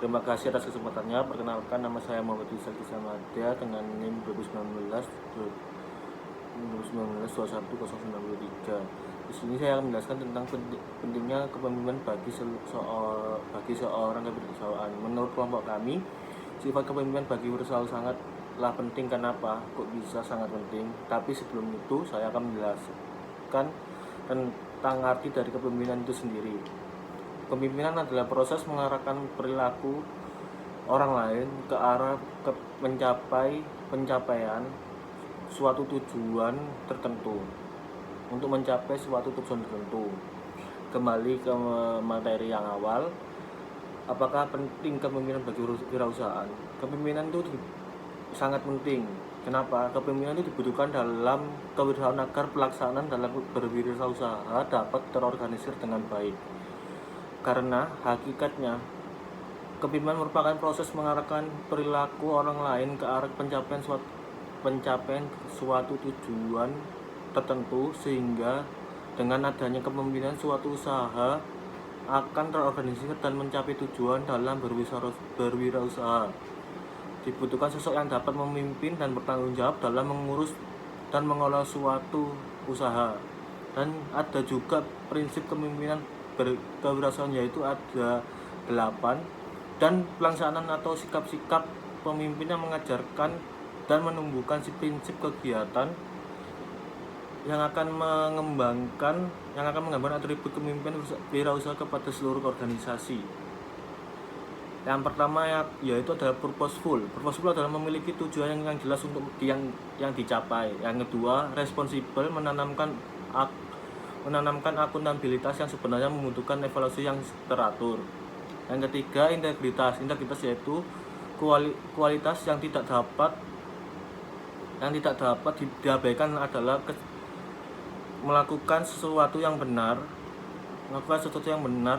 Terima kasih atas kesempatannya. Perkenalkan, nama saya Muhammad Rizal Kisamadya dengan NIM 2019 Di sini saya akan menjelaskan tentang pentingnya kepemimpinan bagi seorang kewirausahaan. Menurut kelompok kami, sifat kepemimpinan bagi wirausaha sangatlah penting. Kenapa? Kok bisa sangat penting? Tapi sebelum itu, saya akan menjelaskan tentang arti dari kepemimpinan itu sendiri. Kepemimpinan adalah proses mengarahkan perilaku orang lain ke arah pencapaian suatu tujuan tertentu. Untuk mencapai suatu tujuan tertentu, kembali ke materi yang awal, apakah penting kepemimpinan bagi wirausahaan? Kepemimpinan itu sangat penting. Kenapa? Kepemimpinan itu dibutuhkan dalam kewirausahaan agar pelaksanaan dalam berwirausaha dapat terorganisir dengan baik. Karena hakikatnya, kepemimpinan merupakan proses mengarahkan perilaku orang lain ke arah pencapaian suatu tujuan tertentu, sehingga dengan adanya kepemimpinan suatu usaha akan terorganisir dan mencapai tujuan dalam berwirausaha. Dibutuhkan sosok yang dapat memimpin dan bertanggung jawab dalam mengurus dan mengelola suatu usaha. Dan ada juga prinsip kepemimpinan kewirausahaan, yaitu ada 8, dan pelaksanaan atau sikap-sikap pemimpin yang mengajarkan dan menumbuhkan prinsip kegiatan yang akan mengembangkan atribut kepemimpinan wirausaha kepada seluruh organisasi. Yang pertama yaitu adalah purposeful. Purposeful adalah memiliki tujuan yang jelas untuk yang dicapai. Yang kedua, responsible, menanamkan akuntabilitas yang sebenarnya membutuhkan evaluasi yang teratur. Yang ketiga, integritas. Integritas yaitu kualitas yang tidak dapat diabaikan adalah melakukan sesuatu yang benar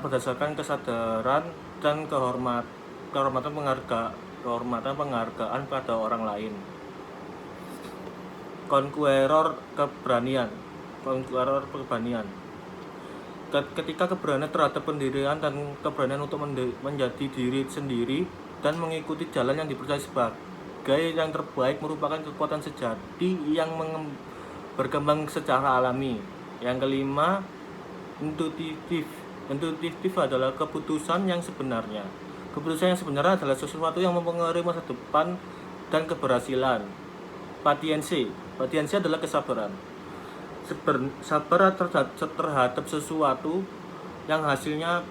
berdasarkan kesadaran dan kehormatan penghargaan pada orang lain. Conqueror keberanian. Ketika keberanian terhadap pendirian dan keberanian untuk menjadi diri sendiri dan mengikuti jalan yang dipercaya sebagai yang terbaik merupakan kekuatan sejati yang berkembang secara alami. Yang kelima, intuitif adalah keputusan yang sebenarnya. Keputusan yang sebenarnya adalah sesuatu yang mempengaruhi masa depan dan keberhasilan. Patiensi adalah kesabaran. Sabar terhadap sesuatu yang hasilnya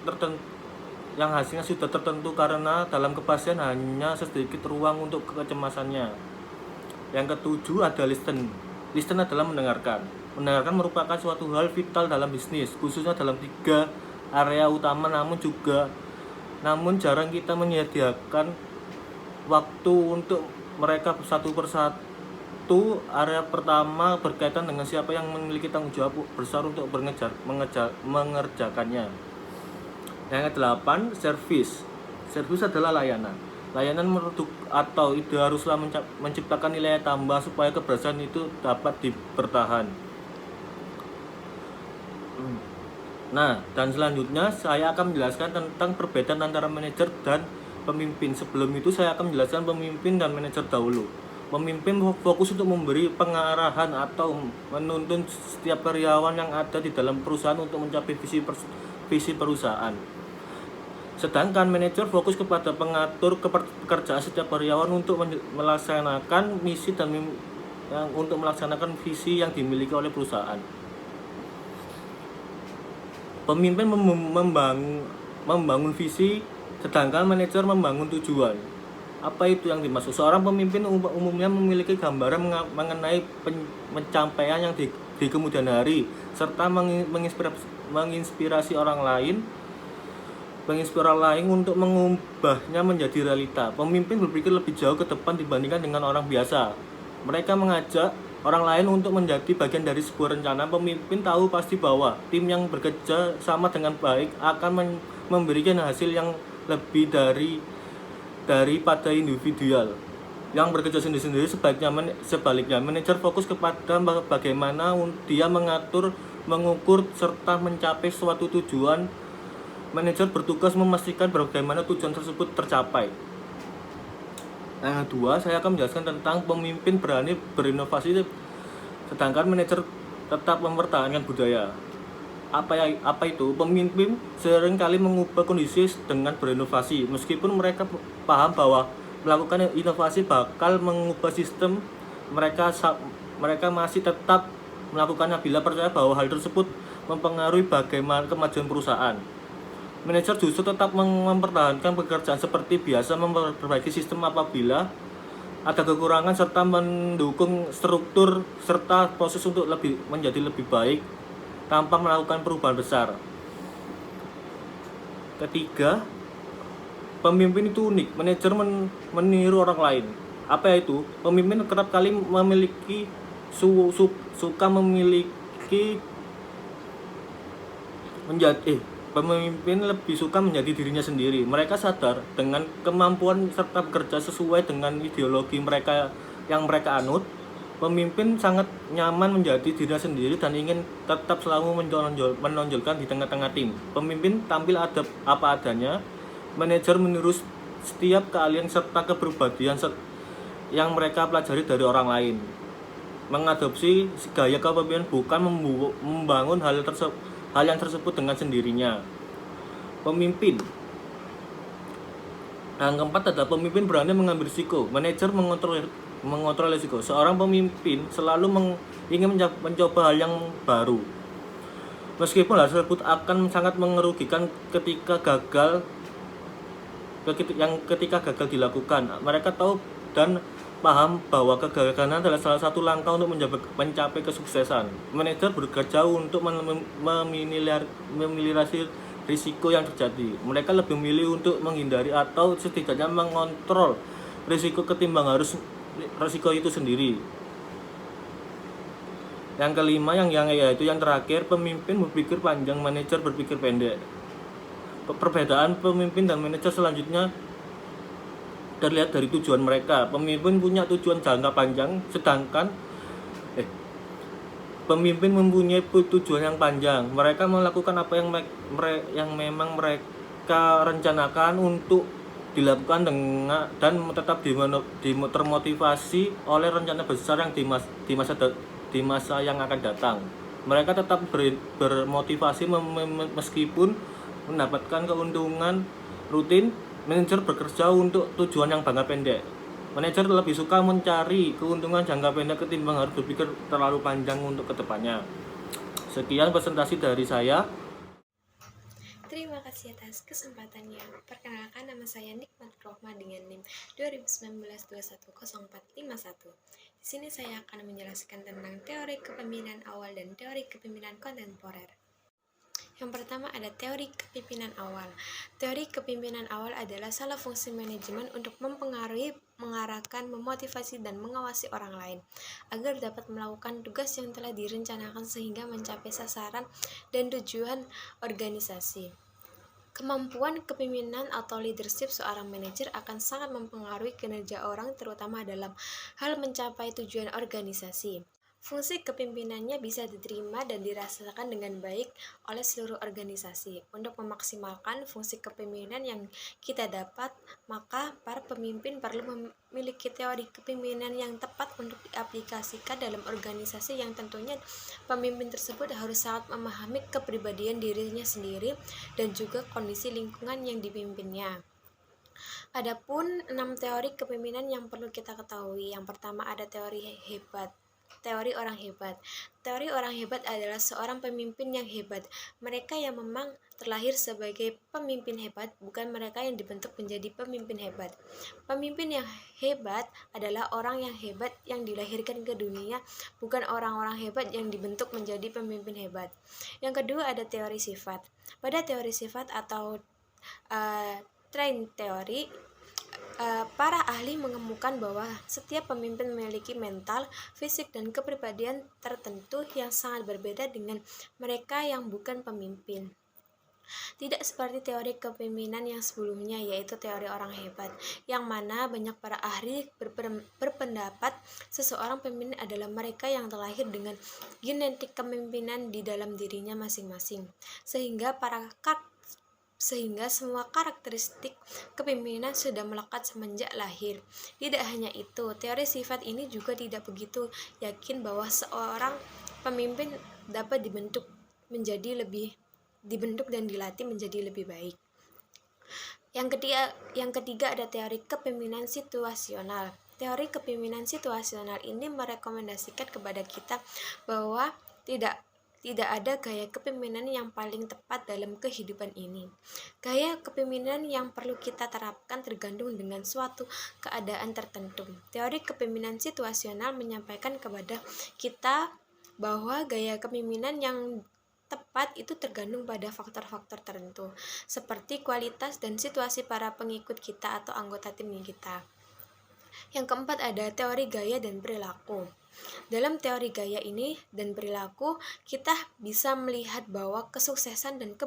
sudah tertentu, karena dalam kepastian hanya sedikit ruang untuk kecemasannya. Yang ketujuh ada listen. Listen adalah mendengarkan. Mendengarkan merupakan suatu hal vital dalam bisnis, khususnya dalam 3 area utama, namun jarang kita menyediakan waktu untuk mereka satu persatu. Area pertama berkaitan dengan siapa yang memiliki tanggung jawab besar untuk mengerjakannya. Yang ke-8, service. Service adalah layanan. Layanan atau ide haruslah menciptakan nilai tambah supaya keberhasilan itu dapat bertahan. Nah, dan selanjutnya saya akan menjelaskan tentang perbedaan antara manajer dan pemimpin. Sebelum itu saya akan menjelaskan pemimpin dan manajer dahulu. Pemimpin fokus untuk memberi pengarahan atau menuntun setiap karyawan yang ada di dalam perusahaan untuk mencapai visi perusahaan. Sedangkan manajer fokus kepada pengatur pekerjaan setiap karyawan untuk melaksanakan misi dan untuk melaksanakan visi yang dimiliki oleh perusahaan. Pemimpin membangun visi, sedangkan manajer membangun tujuan. Apa itu yang dimaksud? Seorang pemimpin umumnya memiliki gambaran mengenai pencapaian yang di kemudian hari, serta menginspirasi orang lain untuk mengubahnya menjadi realita. Pemimpin berpikir lebih jauh ke depan dibandingkan dengan orang biasa. Mereka mengajak orang lain untuk menjadi bagian dari sebuah rencana. Pemimpin tahu pasti bahwa tim yang bekerja sama dengan baik akan memberikan hasil yang lebih daripada individual yang bekerja sendiri-sendiri. Sebaliknya, manajer fokus kepada bagaimana dia mengukur serta mencapai suatu tujuan Manajer bertugas memastikan bagaimana tujuan tersebut tercapai. Yang kedua, saya akan menjelaskan tentang pemimpin berani berinovasi, sedangkan manajer tetap mempertahankan budaya. Apa itu? Pemimpin seringkali mengubah kondisi dengan berinovasi, meskipun mereka paham bahwa melakukan inovasi bakal mengubah sistem. Mereka masih tetap melakukannya bila percaya bahwa hal tersebut mempengaruhi bagaimana kemajuan perusahaan. Manajer justru tetap mempertahankan pekerjaan seperti biasa, memperbaiki sistem apabila ada kekurangan, serta mendukung struktur serta proses untuk menjadi lebih baik tanpa melakukan perubahan besar. Ketiga, pemimpin itu unik. Manajer meniru orang lain. Apa itu? Pemimpin kerap kali suka memiliki pemimpin lebih suka menjadi dirinya sendiri. Mereka sadar dengan kemampuan serta bekerja sesuai dengan ideologi yang mereka anut. Pemimpin sangat nyaman menjadi dirinya sendiri dan ingin tetap selalu menonjolkan di tengah-tengah tim. Pemimpin tampil apa adanya. Manajer meniru setiap keahlian serta kepribadian yang mereka pelajari dari orang lain. Mengadopsi gaya kepemimpinan bukan membangun hal yang tersebut dengan sendirinya. Pemimpin. Yang keempat adalah pemimpin berani mengambil risiko. Manajer mengontrol risiko. Seorang pemimpin selalu ingin mencoba hal yang baru, meskipun hal tersebut akan sangat merugikan ketika gagal dilakukan. Mereka tahu dan paham bahwa kegagalan adalah salah satu langkah untuk mencapai kesuksesan. Manajer bekerja untuk meminimalisir risiko yang terjadi. Mereka lebih memilih untuk menghindari atau setidaknya mengontrol risiko ketimbang harus risiko itu sendiri. Yang kelima, yaitu yang terakhir, pemimpin berpikir panjang, manajer berpikir pendek. Perbedaan pemimpin dan manajer selanjutnya terlihat dari tujuan mereka. Pemimpin punya tujuan jangka panjang, sedangkan pemimpin mempunyai tujuan yang panjang. Mereka melakukan apa yang memang mereka rencanakan untuk dilakukan dan tetap termotivasi oleh rencana besar yang di masa yang akan datang. Mereka tetap bermotivasi meskipun mendapatkan keuntungan rutin. Manajer bekerja untuk tujuan yang jangka pendek. Manajer lebih suka mencari keuntungan jangka pendek ketimbang harus berpikir terlalu panjang untuk kedepannya. Sekian presentasi dari saya. Terima kasih atas kesempatannya. Perkenalkan, nama saya Nikmat Rohma dengan NIM 2019-210451. Di sini saya akan menjelaskan tentang teori kepemimpinan awal dan teori kepemimpinan kontemporer. Yang pertama ada teori kepemimpinan awal. Teori kepemimpinan awal adalah salah fungsi manajemen untuk mempengaruhi, mengarahkan, memotivasi, dan mengawasi orang lain agar dapat melakukan tugas yang telah direncanakan sehingga mencapai sasaran dan tujuan organisasi. Kemampuan kepemimpinan atau leadership seorang manajer akan sangat mempengaruhi kinerja orang, terutama dalam hal mencapai tujuan organisasi. Fungsi kepimpinannya bisa diterima dan dirasakan dengan baik oleh seluruh organisasi. Untuk memaksimalkan fungsi kepemimpinan yang kita dapat, maka para pemimpin perlu memiliki teori kepemimpinan yang tepat untuk diaplikasikan dalam organisasi, yang tentunya pemimpin tersebut harus sangat memahami kepribadian dirinya sendiri dan juga kondisi lingkungan yang dipimpinnya. Adapun 6 teori kepemimpinan yang perlu kita ketahui. Yang pertama ada teori orang hebat. Teori orang hebat adalah seorang pemimpin yang hebat. Mereka yang memang terlahir sebagai pemimpin hebat, bukan mereka yang dibentuk menjadi pemimpin hebat. Pemimpin yang hebat adalah orang yang hebat yang dilahirkan ke dunia, bukan orang-orang hebat yang dibentuk menjadi pemimpin hebat. Yang kedua ada teori sifat. Pada teori sifat atau trait teori, para ahli mengemukakan bahwa setiap pemimpin memiliki mental, fisik, dan kepribadian tertentu yang sangat berbeda dengan mereka yang bukan pemimpin. Tidak seperti teori kepemimpinan yang sebelumnya, yaitu teori orang hebat, yang mana banyak para ahli berpendapat seseorang pemimpin adalah mereka yang terlahir dengan genetik kepemimpinan di dalam dirinya masing-masing, sehingga para sehingga semua karakteristik kepemimpinan sudah melekat semenjak lahir. Tidak hanya itu, teori sifat ini juga tidak begitu yakin bahwa seorang pemimpin dapat dibentuk dan dilatih menjadi lebih baik. Yang ketiga ada teori kepemimpinan situasional. Teori kepemimpinan situasional ini merekomendasikan kepada kita bahwa tidak ada gaya kepemimpinan yang paling tepat dalam kehidupan ini. Gaya kepemimpinan yang perlu kita terapkan tergantung dengan suatu keadaan tertentu. Teori kepemimpinan situasional menyampaikan kepada kita bahwa gaya kepemimpinan yang tepat itu tergantung pada faktor-faktor tertentu, seperti kualitas dan situasi para pengikut kita atau anggota tim kita. Yang keempat ada teori gaya dan perilaku. Dalam teori gaya ini dan perilaku, kita bisa melihat bahwa kesuksesan dan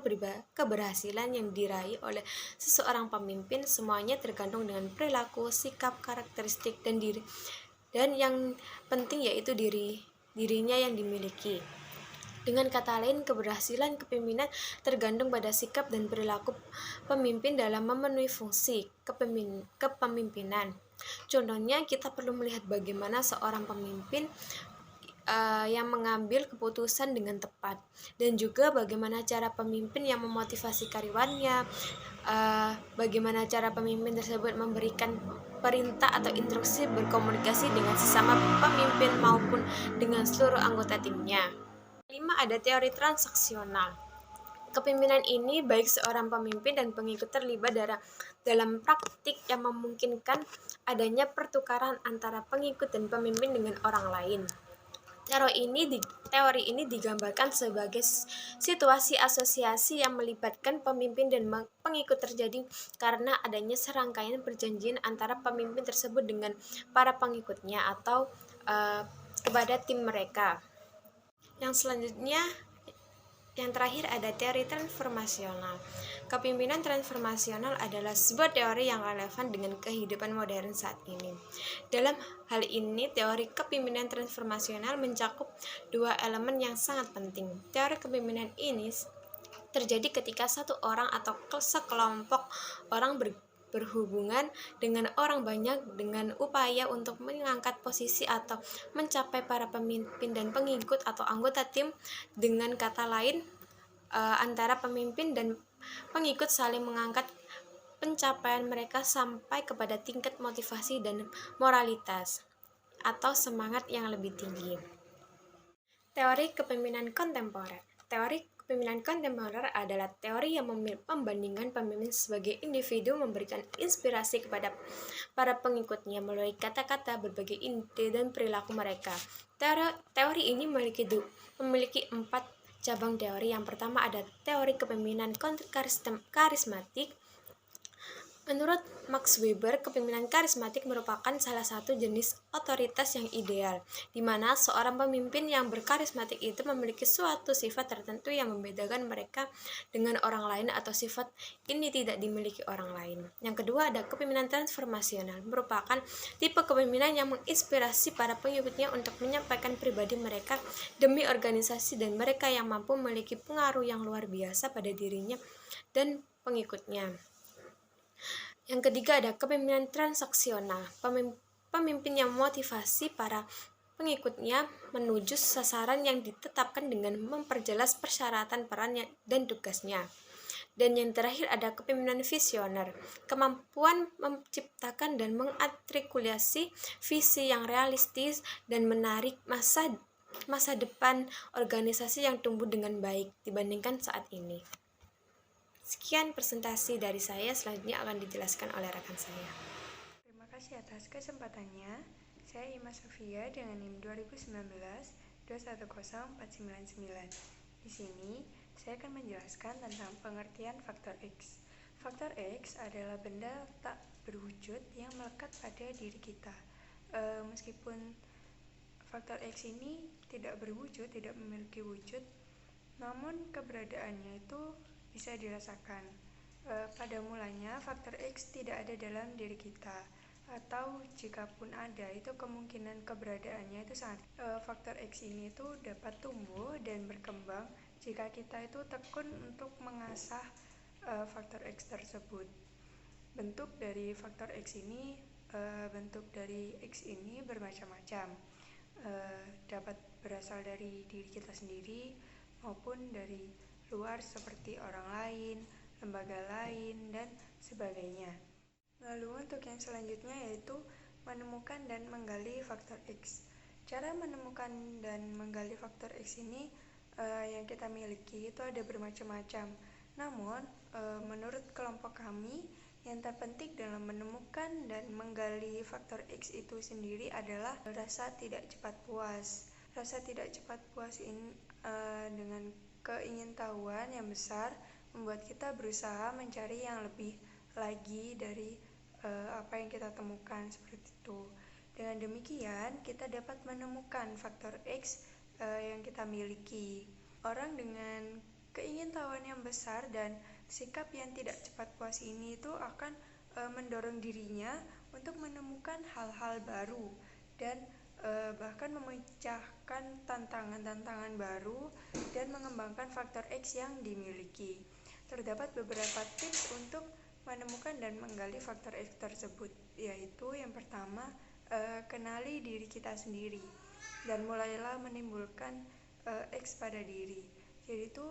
keberhasilan yang diraih oleh seseorang pemimpin semuanya tergantung dengan perilaku, sikap, karakteristik, dan yang penting yaitu dirinya yang dimiliki. Dengan kata lain, keberhasilan kepemimpinan tergantung pada sikap dan perilaku pemimpin dalam memenuhi fungsi kepemimpinan. Contohnya, kita perlu melihat bagaimana seorang pemimpin yang mengambil keputusan dengan tepat, dan juga bagaimana cara pemimpin yang memotivasi karyawannya, bagaimana cara pemimpin tersebut memberikan perintah atau instruksi, berkomunikasi dengan sesama pemimpin maupun dengan seluruh anggota timnya. 5. Ada teori transaksional. Kepemimpinan ini baik seorang pemimpin dan pengikut terlibat dalam praktik yang memungkinkan adanya pertukaran antara pengikut dan pemimpin dengan orang lain. Teori ini digambarkan sebagai situasi asosiasi yang melibatkan pemimpin dan pengikut terjadi karena adanya serangkaian perjanjian antara pemimpin tersebut dengan para pengikutnya atau kepada tim mereka. Yang selanjutnya, yang terakhir ada teori transformasional. Kepemimpinan transformasional adalah sebuah teori yang relevan dengan kehidupan modern saat ini. Dalam hal ini, teori kepemimpinan transformasional mencakup dua elemen yang sangat penting. Teori kepemimpinan ini terjadi ketika satu orang atau sekelompok orang berhubungan dengan orang banyak dengan upaya untuk mengangkat posisi atau mencapai para pemimpin dan pengikut atau anggota tim. Dengan kata lain, antara pemimpin dan pengikut saling mengangkat pencapaian mereka sampai kepada tingkat motivasi dan moralitas atau semangat yang lebih tinggi. Teori kepemimpinan kontemporer. Teori kepemimpinan kontemporer adalah teori yang membandingkan pemimpin sebagai individu, memberikan inspirasi kepada para pengikutnya melalui kata-kata, berbagai ide, dan perilaku mereka. Teori ini memiliki 4 cabang teori. Yang pertama ada teori kepemimpinan karismatik. Menurut Max Weber, kepemimpinan karismatik merupakan salah satu jenis otoritas yang ideal, di mana seorang pemimpin yang berkarismatik itu memiliki suatu sifat tertentu yang membedakan mereka dengan orang lain atau sifat ini tidak dimiliki orang lain. Yang kedua ada kepemimpinan transformasional, merupakan tipe kepemimpinan yang menginspirasi para pengikutnya untuk menyampaikan pribadi mereka demi organisasi dan mereka yang mampu memiliki pengaruh yang luar biasa pada dirinya dan pengikutnya. Yang ketiga ada kepemimpinan transaksional, pemimpin yang memotivasi para pengikutnya menuju sasaran yang ditetapkan dengan memperjelas persyaratan perannya dan tugasnya. Dan yang terakhir ada kepemimpinan visioner, kemampuan menciptakan dan mengartikulasi visi yang realistis dan menarik masa depan organisasi yang tumbuh dengan baik dibandingkan saat ini. Sekian presentasi dari saya, selanjutnya akan dijelaskan oleh rekan saya. Terima kasih atas kesempatannya. Saya Ima Sofia dengan NIM 2019-210499. Di sini, saya akan menjelaskan tentang pengertian faktor X. Faktor X adalah benda tak berwujud yang melekat pada diri kita. Meskipun faktor X ini tidak berwujud, tidak memiliki wujud, namun keberadaannya itu bisa dirasakan. Pada mulanya faktor X tidak ada dalam diri kita, atau jika pun ada itu kemungkinan keberadaannya itu sangat faktor X ini itu dapat tumbuh dan berkembang jika kita itu tekun untuk mengasah faktor X tersebut. Bentuk dari faktor X ini bermacam-macam. Dapat berasal dari diri kita sendiri maupun dari luar seperti orang lain, lembaga lain, dan sebagainya. Lalu untuk yang selanjutnya yaitu menemukan dan menggali faktor X. Cara menemukan dan menggali faktor X ini yang kita miliki itu ada bermacam-macam. Namun menurut kelompok kami, yang terpenting dalam menemukan dan menggali faktor X itu sendiri adalah rasa tidak cepat puas. Rasa tidak cepat puas ini dengan keingintahuan yang besar membuat kita berusaha mencari yang lebih lagi dari apa yang kita temukan seperti itu. Dengan demikian, kita dapat menemukan faktor X yang kita miliki. Orang dengan keingintahuan yang besar dan sikap yang tidak cepat puas ini itu akan mendorong dirinya untuk menemukan hal-hal baru dan bahkan memecahkan tantangan-tantangan baru dan mengembangkan faktor X yang dimiliki. Terdapat beberapa tips untuk menemukan dan menggali faktor X tersebut, yaitu yang pertama, kenali diri kita sendiri dan mulailah menimbulkan X pada diri. Jadi itu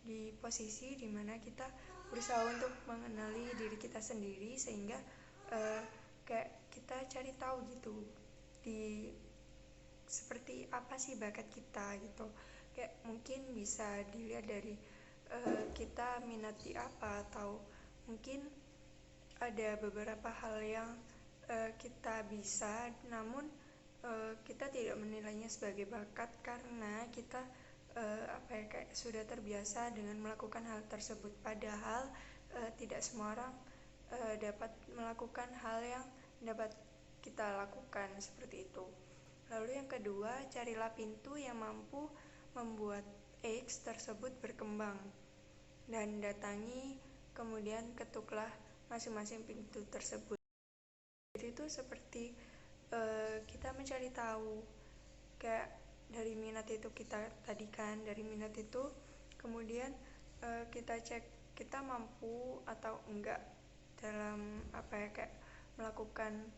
di posisi dimana kita berusaha untuk mengenali diri kita sendiri sehingga kayak kita cari tahu gitu di seperti apa sih bakat kita gitu. Kayak mungkin bisa dilihat dari kita minat di apa, atau mungkin ada beberapa hal yang kita bisa namun kita tidak menilainya sebagai bakat karena kita kayak sudah terbiasa dengan melakukan hal tersebut, padahal tidak semua orang dapat melakukan hal yang dapat kita lakukan seperti itu. Lalu yang kedua, carilah pintu yang mampu membuat X tersebut berkembang dan datangi, kemudian ketuklah masing-masing pintu tersebut. Jadi itu seperti kita mencari tahu kayak dari minat itu kita tadikan, dari minat itu kemudian kita cek kita mampu atau enggak dalam kayak melakukan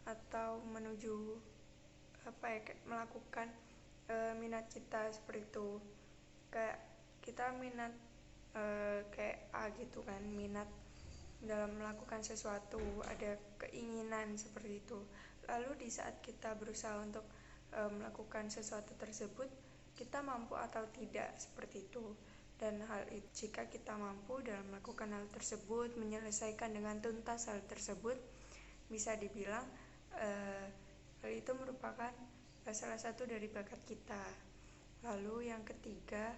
atau menuju kayak melakukan minat kita seperti itu. Kayak kita minat kayak A gitu kan, minat dalam melakukan sesuatu, ada keinginan seperti itu. Lalu di saat kita berusaha untuk melakukan sesuatu tersebut, kita mampu atau tidak seperti itu. Dan hal itu, jika kita mampu dalam melakukan hal tersebut, menyelesaikan dengan tuntas hal tersebut, bisa dibilang hal itu merupakan salah satu dari bakat kita. Lalu yang ketiga,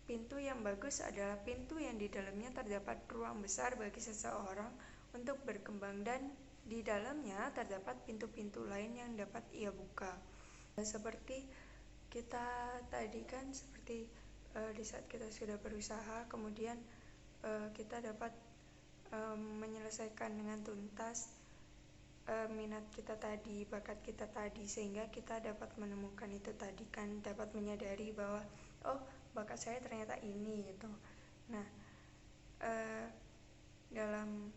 pintu yang bagus adalah pintu yang di dalamnya terdapat ruang besar bagi seseorang untuk berkembang dan di dalamnya terdapat pintu-pintu lain yang dapat ia buka. Seperti kita tadi kan, seperti di saat kita sudah berusaha, kemudian kita dapat menyelesaikan dengan tuntas minat kita tadi, bakat kita tadi, sehingga kita dapat menemukan itu tadi kan, dapat menyadari bahwa oh, bakat saya ternyata ini gitu. Nah, dalam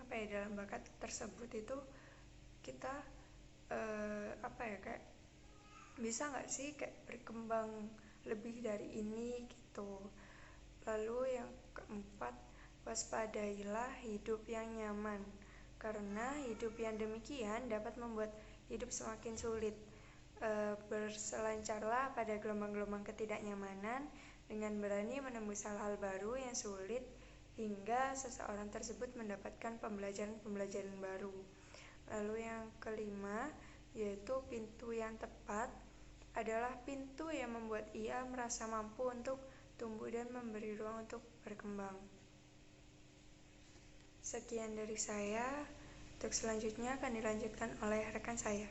dalam bakat tersebut itu kita kayak bisa nggak sih kayak berkembang lebih dari ini gitu. Lalu yang keempat, waspadailah hidup yang nyaman, karena hidup yang demikian dapat membuat hidup semakin sulit. Berselancarlah pada gelombang-gelombang ketidaknyamanan dengan berani menembus hal-hal baru yang sulit hingga seseorang tersebut mendapatkan pembelajaran baru. Lalu yang kelima, yaitu pintu yang tepat adalah pintu yang membuat ia merasa mampu untuk tumbuh dan memberi ruang untuk berkembang. Sekian dari saya. Untuk selanjutnya akan dilanjutkan oleh rekan saya.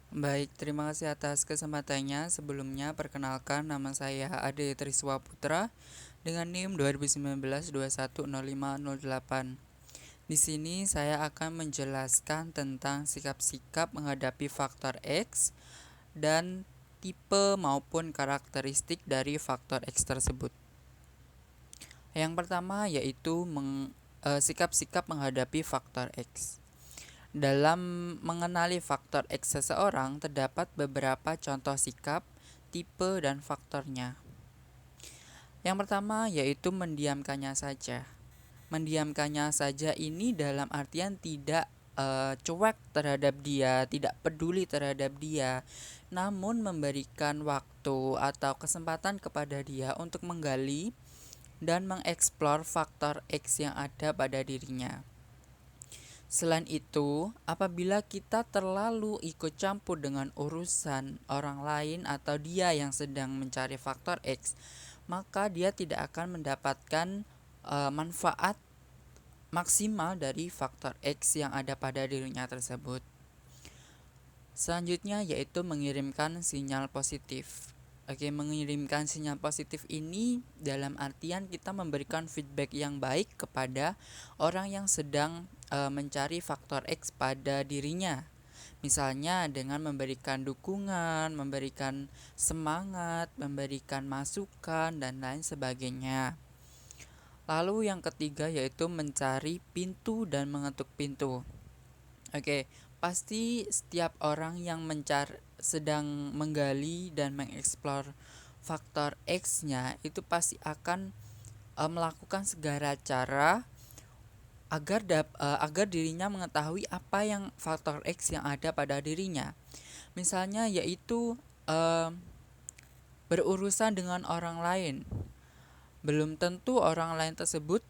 Baik, terima kasih atas kesempatannya. Sebelumnya, perkenalkan, nama saya Ade Triswa Putra dengan NIM 2019-210508. Di sini saya akan menjelaskan tentang sikap-sikap menghadapi faktor X dan tipe maupun karakteristik dari faktor X tersebut. Yang pertama yaitu sikap-sikap menghadapi faktor X. Dalam mengenali faktor X seseorang, terdapat beberapa contoh sikap, tipe, dan faktornya. Yang pertama yaitu mendiamkannya saja. Mendiamkannya saja ini dalam artian tidak cuek terhadap dia, tidak peduli terhadap dia, namun memberikan waktu atau kesempatan kepada dia untuk menggali dan mengeksplor faktor X yang ada pada dirinya. Selain itu, apabila kita terlalu ikut campur dengan urusan orang lain atau dia yang sedang mencari faktor X, maka dia tidak akan mendapatkan manfaat maksimal dari faktor X yang ada pada dirinya tersebut. Selanjutnya yaitu mengirimkan sinyal positif. Oke, mengirimkan sinyal positif ini dalam artian kita memberikan feedback yang baik kepada orang yang sedang mencari faktor X pada dirinya. Misalnya dengan memberikan dukungan, memberikan semangat, memberikan masukan, dan lain sebagainya. Lalu yang ketiga yaitu mencari pintu dan mengetuk pintu. Oke, pasti setiap orang yang sedang menggali dan mengeksplor faktor X-nya itu pasti akan melakukan segala cara agar dirinya mengetahui apa yang faktor X yang ada pada dirinya. Misalnya yaitu berurusan dengan orang lain. Belum tentu orang lain tersebut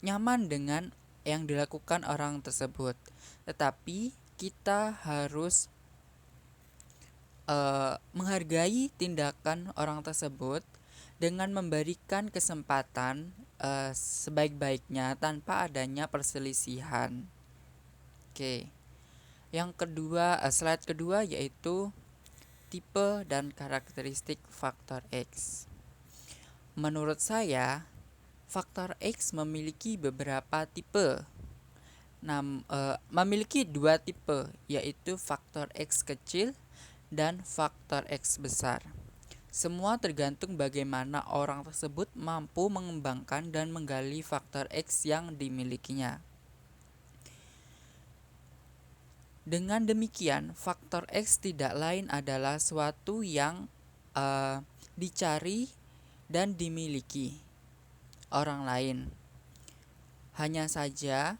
nyaman dengan yang dilakukan orang tersebut. Tetapi kita harus menghargai tindakan orang tersebut dengan memberikan kesempatan sebaik-baiknya tanpa adanya perselisihan. Oke. Yang kedua, slide kedua yaitu tipe dan karakteristik faktor X. Menurut saya, faktor X memiliki beberapa tipe. Memiliki dua tipe, yaitu faktor X kecil dan faktor X besar. Semua tergantung bagaimana orang tersebut mampu mengembangkan dan menggali faktor X yang dimilikinya. Dengan demikian, faktor X tidak lain adalah suatu yang dicari dan dimiliki orang lain. Hanya saja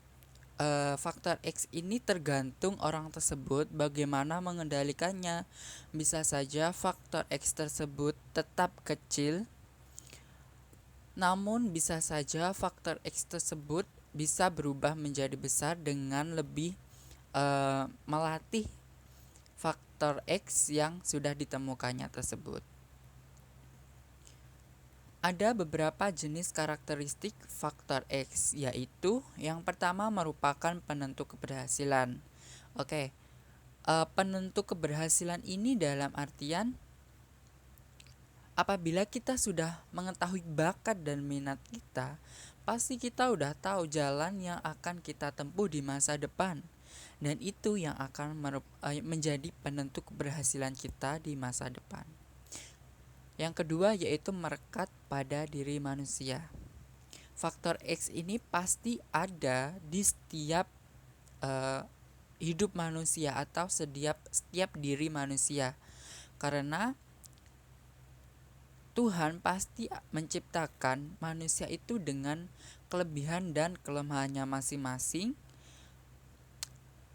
faktor X ini tergantung orang tersebut bagaimana mengendalikannya. Bisa saja faktor X tersebut tetap kecil, namun bisa saja faktor X tersebut bisa berubah menjadi besar dengan lebih melatih faktor X yang sudah ditemukannya tersebut. Ada beberapa jenis karakteristik faktor X, yaitu yang pertama merupakan penentu keberhasilan. Oke, penentu keberhasilan ini dalam artian apabila kita sudah mengetahui bakat dan minat kita, pasti kita udah tahu jalan yang akan kita tempuh di masa depan. Dan itu yang akan menjadi penentu keberhasilan kita di masa depan. Yang kedua yaitu merekat pada diri manusia. Faktor X ini pasti ada di setiap hidup manusia atau setiap diri manusia. Karena Tuhan pasti menciptakan manusia itu dengan kelebihan dan kelemahannya masing-masing,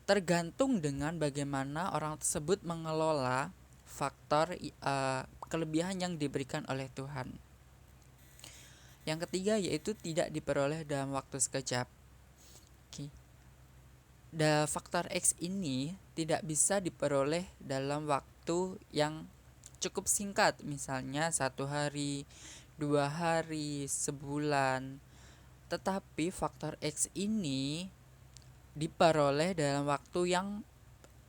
tergantung dengan bagaimana orang tersebut mengelola faktor kelebihan yang diberikan oleh Tuhan. Yang ketiga yaitu tidak diperoleh dalam waktu sekejap. Faktor X ini tidak bisa diperoleh dalam waktu yang cukup singkat, misalnya 1 hari, 2 hari, sebulan. Tetapi faktor X ini diperoleh dalam waktu yang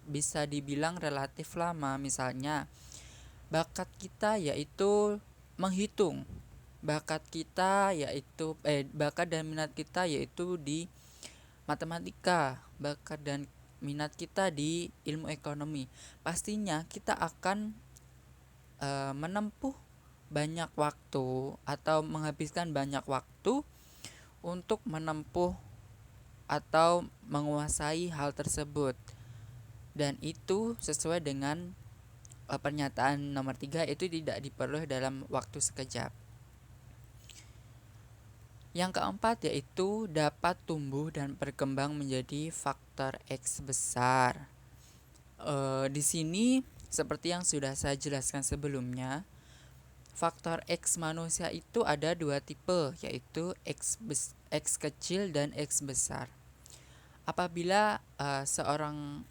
bisa dibilang relatif lama. Misalnya bakat kita yaitu menghitung. Bakat dan minat kita yaitu di matematika. Bakat dan minat kita di ilmu ekonomi. Pastinya kita akan menempuh banyak waktu atau menghabiskan banyak waktu untuk menempuh atau menguasai hal tersebut. Dan itu sesuai dengan pernyataan nomor 3, itu tidak diperoleh dalam waktu sekejap. Yang keempat yaitu dapat tumbuh dan berkembang menjadi faktor X besar. Di sini seperti yang sudah saya jelaskan sebelumnya, faktor X manusia itu ada 2 tipe, yaitu X kecil dan X besar. Apabila seseorang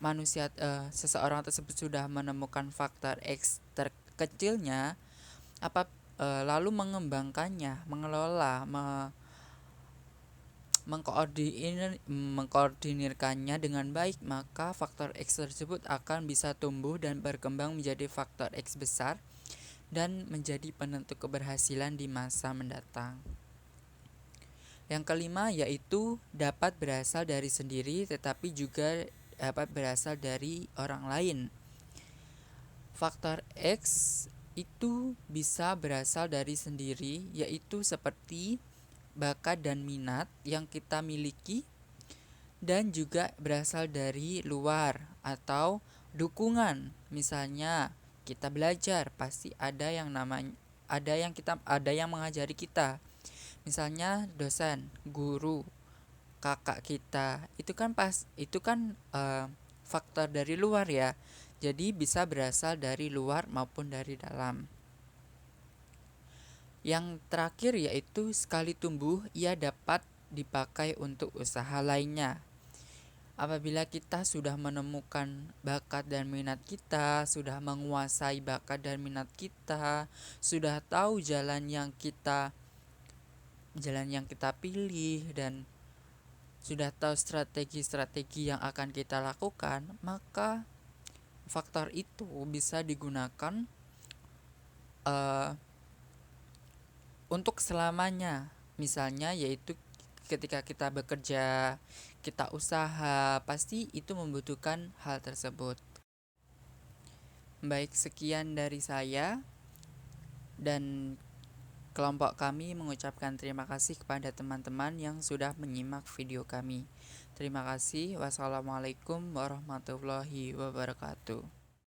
tersebut sudah menemukan faktor X terkecilnya, lalu mengembangkannya, mengelola, mengkoordinirkannya dengan baik, maka faktor X tersebut akan bisa tumbuh dan berkembang menjadi faktor X besar dan menjadi penentu keberhasilan di masa mendatang. Yang kelima yaitu dapat berasal dari sendiri tetapi juga dapat berasal dari orang lain. Faktor X itu bisa berasal dari sendiri, yaitu seperti bakat dan minat yang kita miliki, dan juga berasal dari luar atau dukungan. Misalnya kita belajar, pasti ada yang mengajari kita. Misalnya dosen, guru, kakak kita, itu kan faktor dari luar ya. Jadi bisa berasal dari luar maupun dari dalam. Yang terakhir yaitu sekali tumbuh ia dapat dipakai untuk usaha lainnya. Apabila kita sudah menemukan bakat dan minat kita, sudah menguasai bakat dan minat kita, sudah tahu jalan yang kita pilih, dan sudah tahu strategi-strategi yang akan kita lakukan, maka faktor itu bisa digunakan untuk selamanya. Misalnya yaitu ketika kita bekerja, kita usaha, pasti itu membutuhkan hal tersebut. Baik, sekian dari saya, dan kelompok kami mengucapkan terima kasih kepada teman-teman yang sudah menyimak video kami. Terima kasih. Wassalamualaikum warahmatullahi wabarakatuh.